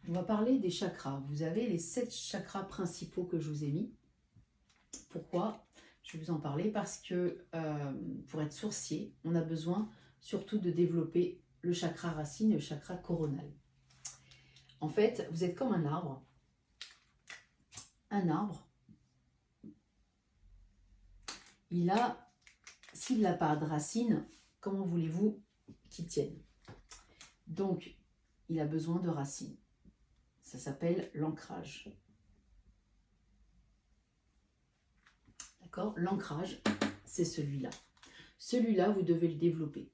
On va parler des chakras. Vous avez les 7 chakras principaux que je vous ai mis. Pourquoi? Je vais vous en parler parce que pour être sourcier, on a besoin surtout de développer le chakra racine et le chakra coronal. En fait, vous êtes comme un arbre. Un arbre, s'il n'a pas de racine, comment voulez-vous qu'il tienne? Donc, il a besoin de racines. Ça s'appelle l'ancrage. D'accord? L'ancrage, c'est celui-là. Celui-là, vous devez le développer.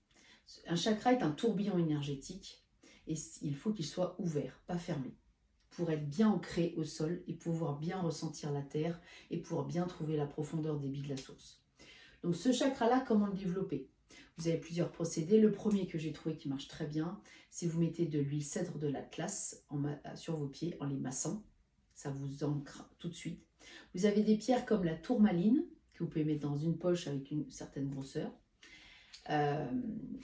Un chakra est un tourbillon énergétique et il faut qu'il soit ouvert, pas fermé, pour être bien ancré au sol et pouvoir bien ressentir la terre et pouvoir bien trouver la profondeur débit de la source. Donc ce chakra-là, comment le développer? Vous avez plusieurs procédés. Le premier que j'ai trouvé qui marche très bien, c'est vous mettez de l'huile cèdre de l'Atlas sur vos pieds en les massant. Ça vous ancre tout de suite. Vous avez des pierres comme la tourmaline, que vous pouvez mettre dans une poche avec une certaine grosseur.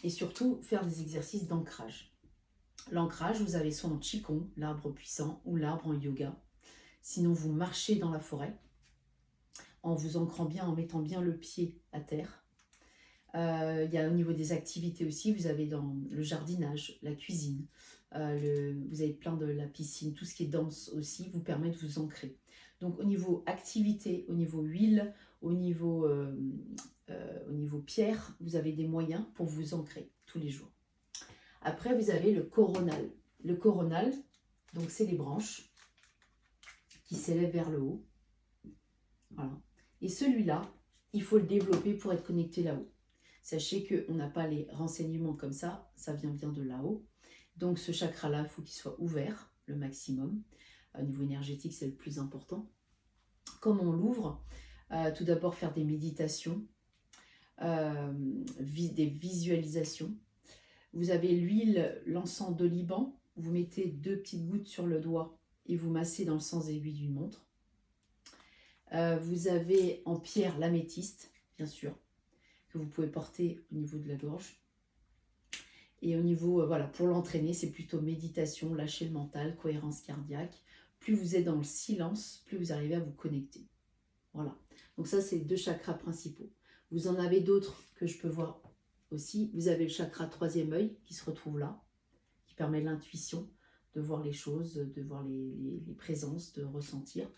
Et surtout, faire des exercices d'ancrage. L'ancrage, vous avez soit en Qigong, l'arbre puissant, ou l'arbre en yoga. Sinon, vous marchez dans la forêt, en vous ancrant bien, en mettant bien le pied à terre. Il y a au niveau des activités aussi, vous avez dans le jardinage, la cuisine, vous avez plein de la piscine, tout ce qui est danse aussi vous permet de vous ancrer. Donc au niveau activité, au niveau huile, au niveau pierre, vous avez des moyens pour vous ancrer tous les jours. Après vous avez le coronal. Le coronal, donc c'est les branches qui s'élèvent vers le haut. Voilà. Et celui-là, il faut le développer pour être connecté là-haut. Sachez qu'on n'a pas les renseignements comme ça vient bien de là-haut. Donc ce chakra-là, il faut qu'il soit ouvert le maximum. Au niveau énergétique, c'est le plus important. Comment on l'ouvre? Tout d'abord, faire des méditations, des visualisations. Vous avez l'huile, l'encens de Liban. Vous mettez 2 petites gouttes sur le doigt et vous massez dans le sens aiguille d'une montre. Vous avez en pierre l'améthyste, bien sûr, que vous pouvez porter au niveau de la gorge. Et au niveau, voilà, pour l'entraîner, c'est plutôt méditation, lâcher le mental, cohérence cardiaque. Plus vous êtes dans le silence, plus vous arrivez à vous connecter. Voilà. Donc ça, c'est les 2 chakras principaux. Vous en avez d'autres que je peux voir aussi. Vous avez le chakra 3e œil qui se retrouve là, qui permet l'intuition, de voir les choses, de voir les présences, de ressentir.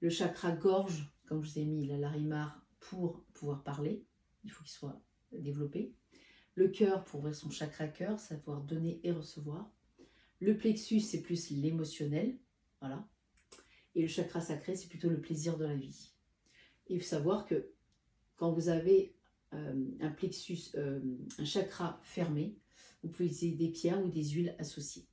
Le chakra gorge, comme je vous ai mis, la larimar pour pouvoir parler. Il faut qu'il soit développé. Le cœur pour ouvrir son chakra cœur, savoir donner et recevoir. Le plexus, c'est plus l'émotionnel. Voilà. Et le chakra sacré, c'est plutôt le plaisir de la vie. Et il faut savoir que quand vous avez un plexus, un chakra fermé, vous pouvez utiliser des pierres ou des huiles associées.